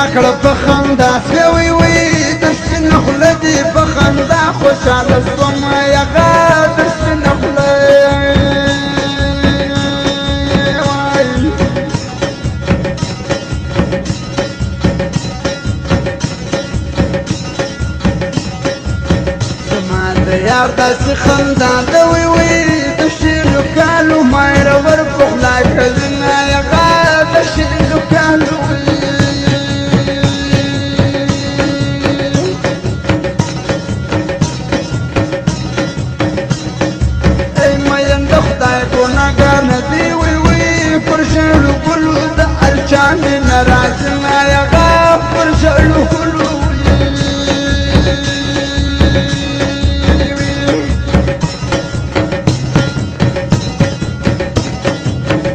راکړه په خندا سوی وي د سپینه خوله دې په خندا خوشحاله شوم هغه د سپینه خوله زما د یار داسې خندا ده وی وي د شیلو کالو مایره ور په خوله کلونه هغه د شیلو کالو چاندی نرازنا یغا پر شلو کلو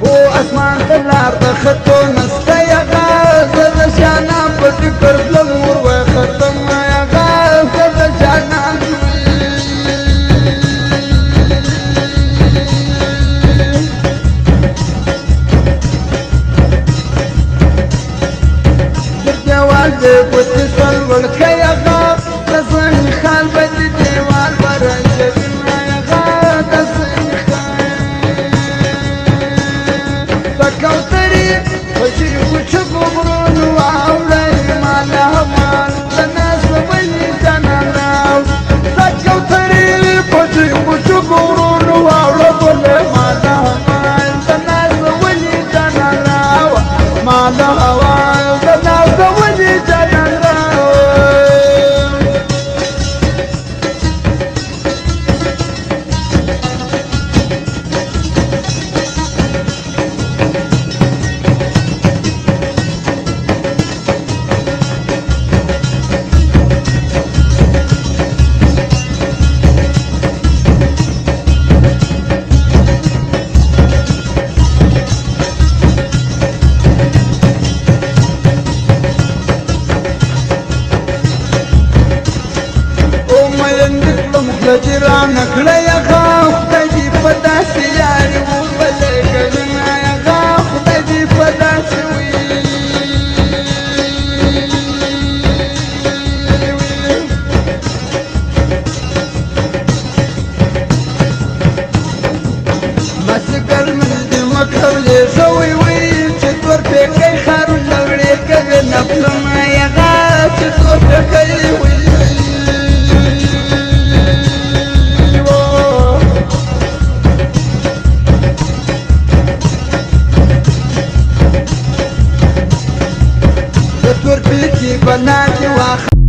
او اسمان تلار د خطو نسته یغا زد شانا په فکر لمور و ختم یغا زد شانا بوتسل والكيغا تصن خال بدي ديوال برنجد يغا تصن خال فكوتري وشي وشب برون وعولي ما لها مال الناس وبني جنالاو فكوتري وشي وشب برون وعولي ما لها مال الناس وبني جنالاو ما لها مال الناس وبني جنالاو جران کړه یغا خدای دې په داسې یاري وبلې کړنه یغا خدای دې په داسې وي مسګر من دې مکر دې زوي وي چې تور په کې خارو لوړې کوي نفلم یغا چې تور په کې وي تور پیکی بنا کې واخ